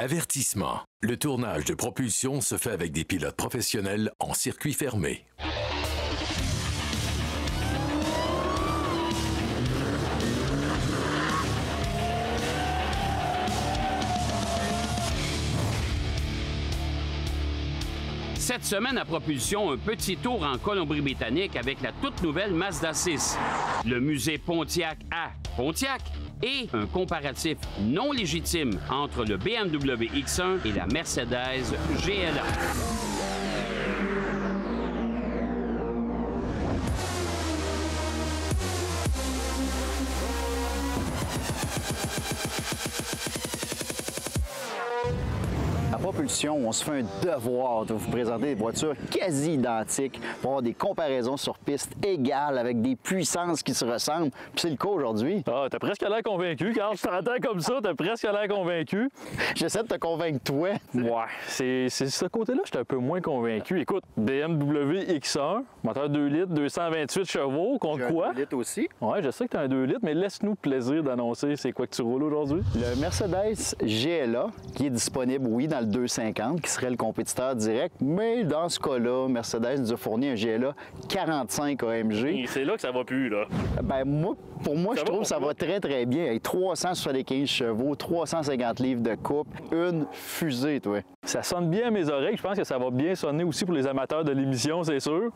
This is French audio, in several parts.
Avertissement. Le tournage de propulsion se fait avec des pilotes professionnels en circuit fermé. Cette semaine à Propulsion, un petit tour en Colombie-Britannique avec la toute nouvelle Mazda 6, le musée Pontiac à Pontiac et un comparatif non légitime entre le BMW X1 et la Mercedes GLA. Propulsion, on se fait un devoir de vous présenter des voitures quasi identiques pour avoir des comparaisons sur piste égales avec des puissances qui se ressemblent. Puis c'est le cas aujourd'hui. Ah, t'as presque l'air convaincu, Carl. Je t'entends comme ça, t'as presque l'air convaincu. J'essaie de te convaincre, toi. Ouais, c'est ce côté-là, j'étais un peu moins convaincu. Écoute, BMW X1, moteur 2 litres, 228 chevaux, contre quoi? 2 litres aussi. Ouais, je sais que t'as un 2 litres, mais laisse-nous plaisir d'annoncer c'est quoi que tu roules aujourd'hui. Le Mercedes GLA, qui est disponible, oui, dans le 250, qui serait le compétiteur direct, mais dans ce cas-là, Mercedes nous a fourni un GLA 45 AMG. C'est là que ça va plus, là. Ben pour moi, je trouve que ça va très, très bien. Avec 375 chevaux, 350 livres de coupe, une fusée, toi. Ça sonne bien à mes oreilles. Je pense que ça va bien sonner aussi pour les amateurs de l'émission, c'est sûr.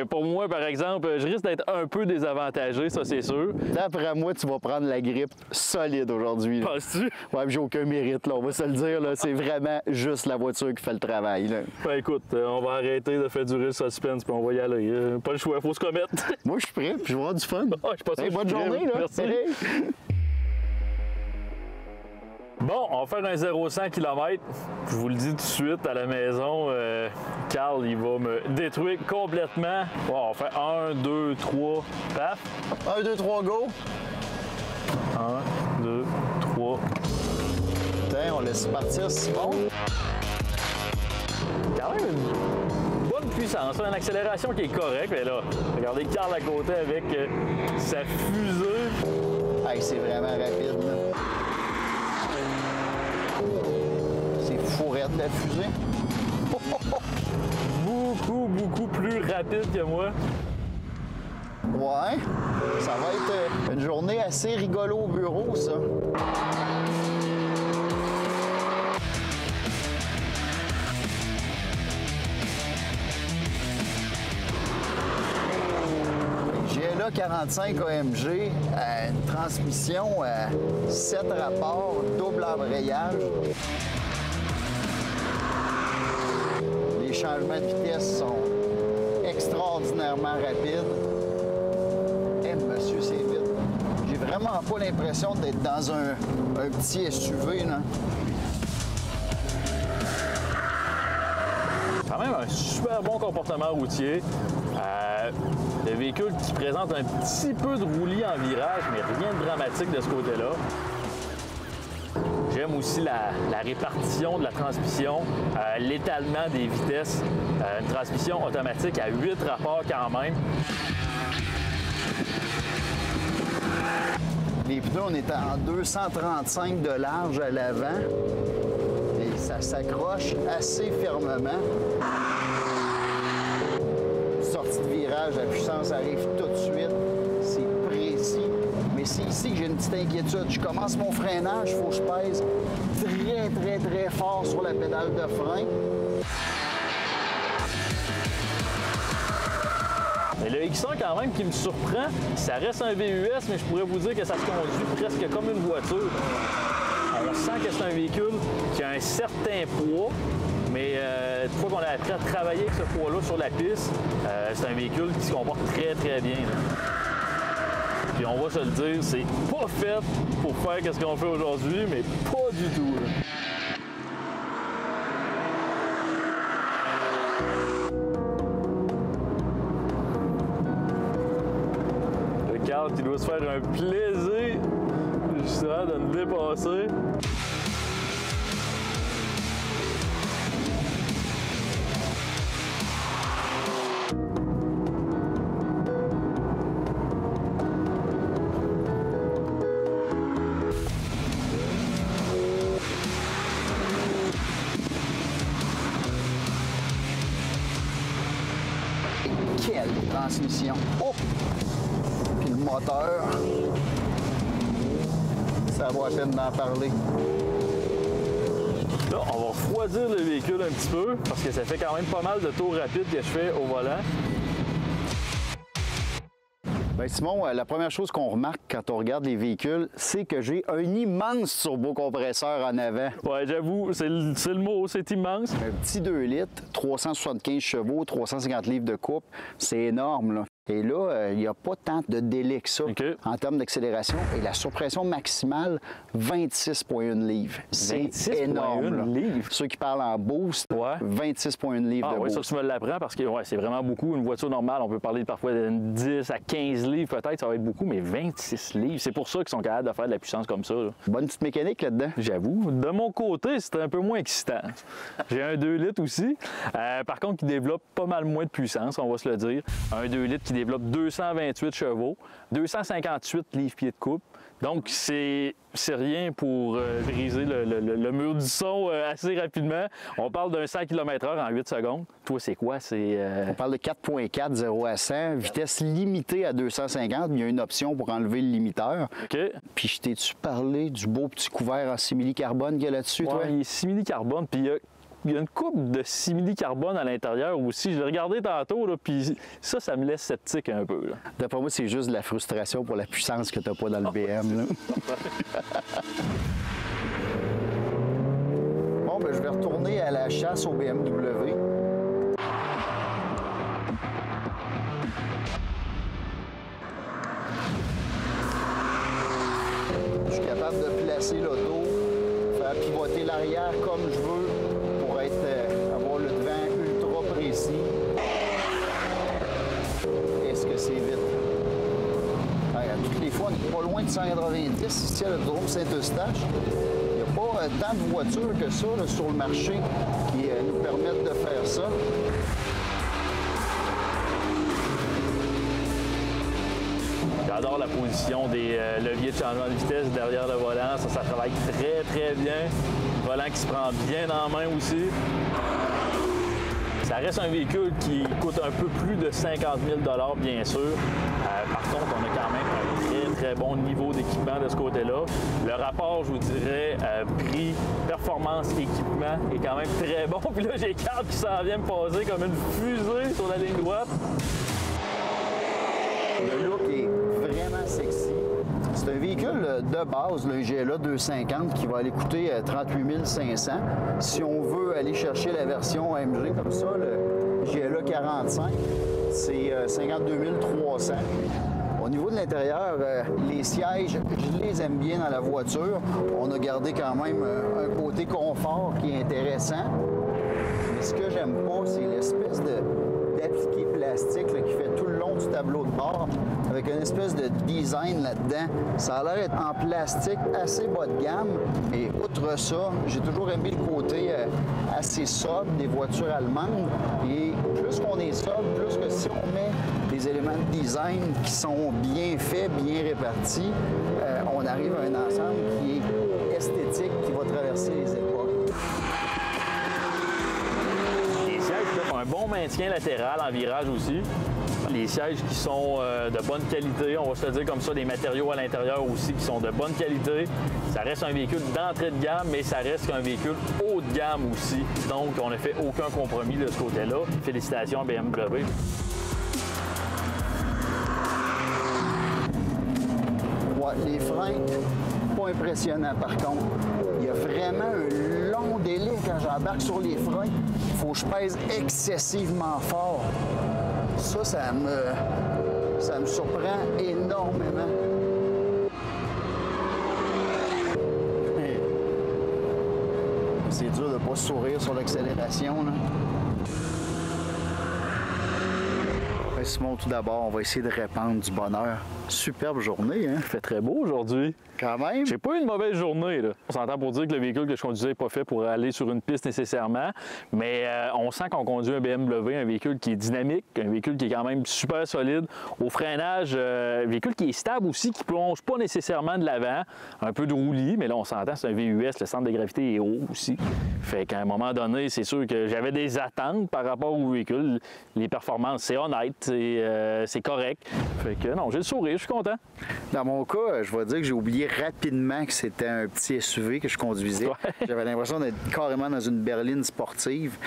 Pour moi, par exemple, je risque d'être un peu désavantagé, ça, c'est sûr. D'après moi, tu vas prendre la grippe solide aujourd'hui. Penses-tu? Ouais, j'ai aucun mérite, là. On va se le dire, là. C'est vraiment juste la voiture qui fait le travail, là. Ben écoute, on va arrêter de faire durer le suspense, puis on va y aller. Pas le choix, faut se commettre. Moi, je suis prêt, puis je vais avoir du fun. Ah, je suis pas sûr. Hey, bonne journée, là. Merci. Hey. Bon, on va faire un 0-100 km. Je vous le dis tout de suite à la maison, Carl, il va me détruire complètement. Bon, on fait 1, 2, 3, paf. 1, 2, 3, go. 1, 2, 3. Tiens, on laisse partir Simon. Quand même une bonne puissance, une accélération qui est correcte. Mais là, regardez Carl à côté avec sa fusée. Hey, c'est vraiment rapide, là. C'est fourrette, la fusée. Beaucoup plus rapide que moi. Ouais, ça va être une journée assez rigolo au bureau, ça. GLA 45 AMG, une transmission 7 rapports, double embrayage. Les changements de vitesse sont extraordinairement rapides. Eh, monsieur, c'est vite. J'ai vraiment pas l'impression d'être dans un petit SUV, là. Quand même un super bon comportement routier. Le véhicule qui présente un petit peu de roulis en virage, mais rien de dramatique de ce côté-là. J'aime aussi la répartition de la transmission, l'étalement des vitesses. Une transmission automatique à 8 rapports quand même. Les pneus, on est en 235 de large à l'avant. Et ça s'accroche assez fermement. Sortie de virage, la puissance arrive tout de suite. C'est précis. Mais c'est ici que j'ai une petite inquiétude. Je commence mon freinage, il faut que je pèse très fort sur la pédale de frein. Et le X1 quand même qui me surprend, ça reste un VUS, mais je pourrais vous dire que ça se conduit presque comme une voiture. On sent que c'est un véhicule qui a un certain poids, mais une fois qu'on a appris à travailler avec ce poids-là sur la piste, c'est un véhicule qui se comporte très bien. Là. Puis on va se le dire, c'est pas fait pour faire ce qu'on fait aujourd'hui, mais pas du tout. Là. Le Carl qui doit se faire un plaisir justement de me dépasser. quelle transmission! Oh! Puis le moteur, ça vaut la peine d'en parler. Là, on va refroidir le véhicule un petit peu parce que ça fait quand même pas mal de tours rapides que je fais au volant. Bien, Simon, la première chose qu'on remarque quand on regarde les véhicules, c'est que j'ai un immense turbocompresseur en avant. Ouais, j'avoue, c'est le mot, c'est immense. Un petit 2 litres, 375 chevaux, 350 livres de coupe, c'est énorme, là. Et là, il n'y a pas tant de délai que ça en termes d'accélération. Et la surpression maximale, 26,1 livres. C'est énorme. Ceux qui parlent en boost, 26,1 livres de boost. Ça, tu me l'apprends parce que c'est vraiment beaucoup. Une voiture normale, on peut parler parfois de 10 à 15 livres peut-être, ça va être beaucoup, mais 26 livres. C'est pour ça qu'ils sont capables de faire de la puissance comme ça. Là. Bonne petite mécanique là-dedans. J'avoue. De mon côté, c'était un peu moins excitant. J'ai un 2 litres aussi. Par contre, qui développe pas mal moins de puissance, on va se le dire. Un 2 litres qui développe 228 chevaux, 258 livres-pieds de coupe. Donc, c'est rien pour briser le mur du son assez rapidement. On parle d'un 100 km/h en 8 secondes. Toi, c'est quoi? On parle de 4,4, 0 à 100, vitesse limitée à 250. Il y a une option pour enlever le limiteur. OK. Puis, je t'ai-tu parlé du beau petit couvert en simili-carbone qu'il y a là-dessus, toi? Il est simili-carbone, puis il y a une coupe de simili-carbone à l'intérieur aussi. Je l'ai regardé tantôt, là, puis ça me laisse sceptique un peu. D'après moi, c'est juste de la frustration pour la puissance que tu n'as pas dans le BM. Là. Bon, ben, je vais retourner à la chasse au BMW. Je suis capable de placer l'auto, faire pivoter l'arrière comme je veux. Avoir le devant ultra précis. Est-ce que c'est vite? Toutes les fois, on n'est pas loin de 190 ici à l'autodrome Saint-Eustache. Il n'y a pas tant de voitures que ça là, sur le marché qui nous permettent de faire ça. J'adore la position des leviers de changement de vitesse derrière le volant. Ça travaille très, très bien. Le volant qui se prend bien en main aussi. Ça reste un véhicule qui coûte un peu plus de 50 000 $, bien sûr. Par contre, on a quand même un très, très bon niveau d'équipement de ce côté-là. Le rapport, je vous dirais, prix, performance, équipement est quand même très bon. Puis là, j'ai Carl qui s'en vient me passer comme une fusée sur la ligne droite. Le look est vraiment sexy. C'est un véhicule de base, le GLA 250, qui va aller coûter 38 500. Si on veut aller chercher la version AMG comme ça, le GLA 45, c'est 52 300. Au niveau de l'intérieur, les sièges, je les aime bien dans la voiture. On a gardé quand même un côté confort qui est intéressant. Mais ce que j'aime pas, c'est l'espèce d'appliqué plastique là, qui fait tout le long du tableau de bord, avec une espèce de design là-dedans. Ça a l'air d'être en plastique assez bas de gamme. Et outre ça, j'ai toujours aimé le côté assez sobre des voitures allemandes. Et plus qu'on est sobre, plus que si on met des éléments de design qui sont bien faits, bien répartis, on arrive à un ensemble qui est esthétique, qui va traverser les époques. Un bon maintien latéral en virage aussi. Les sièges qui sont de bonne qualité, on va se le dire comme ça, des matériaux à l'intérieur aussi qui sont de bonne qualité. Ça reste un véhicule d'entrée de gamme, mais ça reste un véhicule haut de gamme aussi. Donc, on n'a fait aucun compromis de ce côté-là. Félicitations BMW. Ouais, les freins, pas impressionnant par contre. Il y a vraiment un long délai quand j'embarque sur les freins. Il faut que je pèse excessivement fort. Ça me surprend énormément. C'est dur de ne pas sourire sur l'accélération. Simon, tout d'abord, on va essayer de répandre du bonheur. Superbe journée, hein? Il fait très beau aujourd'hui. Quand même. J'ai pas eu une mauvaise journée, là. On s'entend pour dire que le véhicule que je conduisais n'est pas fait pour aller sur une piste nécessairement, mais on sent qu'on conduit un BMW, un véhicule qui est dynamique, un véhicule qui est quand même super solide. Au freinage, un véhicule qui est stable aussi, qui plonge pas nécessairement de l'avant, un peu de roulis, mais là, on s'entend, c'est un VUS, le centre de gravité est haut aussi. Fait qu'à un moment donné, c'est sûr que j'avais des attentes par rapport au véhicule. Les performances, c'est honnête, c'est correct. Fait que non, j'ai le sourire, je suis content. Dans mon cas, je vais dire que j'ai oublié rapidement que c'était un petit SUV que je conduisais. Ouais. J'avais l'impression d'être carrément dans une berline sportive.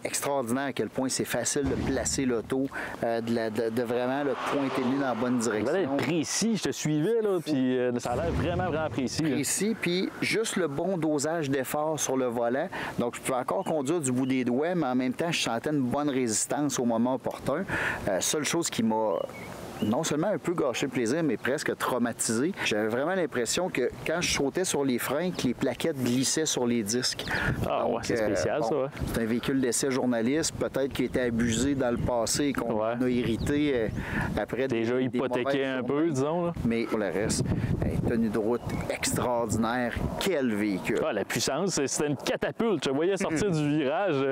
Extraordinaire à quel point c'est facile de placer l'auto, de vraiment pointer le nez dans la bonne Vous allez être direction. précis, je te suivais, là, puis ça a l'air vraiment, vraiment précis. Là. Précis, puis juste le bon dosage d'effort sur le volant. Donc, je pouvais encore conduire du bout des doigts, mais en même temps, je sentais une bonne résistance au moment opportun. Seule chose qui m'a non seulement un peu gâché le plaisir, mais presque traumatisé. J'avais vraiment l'impression que quand je sautais sur les freins, que les plaquettes glissaient sur les disques. Ah ouais, c'est spécial, ça, ouais. C'est un véhicule d'essai journaliste, peut-être qu'il a été abusé dans le passé et qu'on a irrité après déjà hypothéqué un peu, disons. Là. Mais pour le reste, tenue de route extraordinaire. Quel véhicule! Ah, la puissance, c'était une catapulte. Je voyais sortir du virage,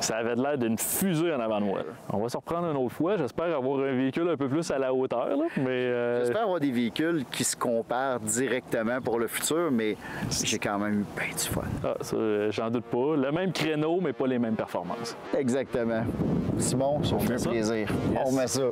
ça avait l'air d'une fusée en avant de moi. Là. On va se reprendre une autre fois. J'espère avoir un véhicule un peu plus à la hauteur. Là, mais j'espère avoir des véhicules qui se comparent directement pour le futur, mais j'ai quand même eu bien du fun. Ah, ça, j'en doute pas. Le même créneau, mais pas les mêmes performances. Exactement. Simon, ça fait un plaisir. Yes. On met ça.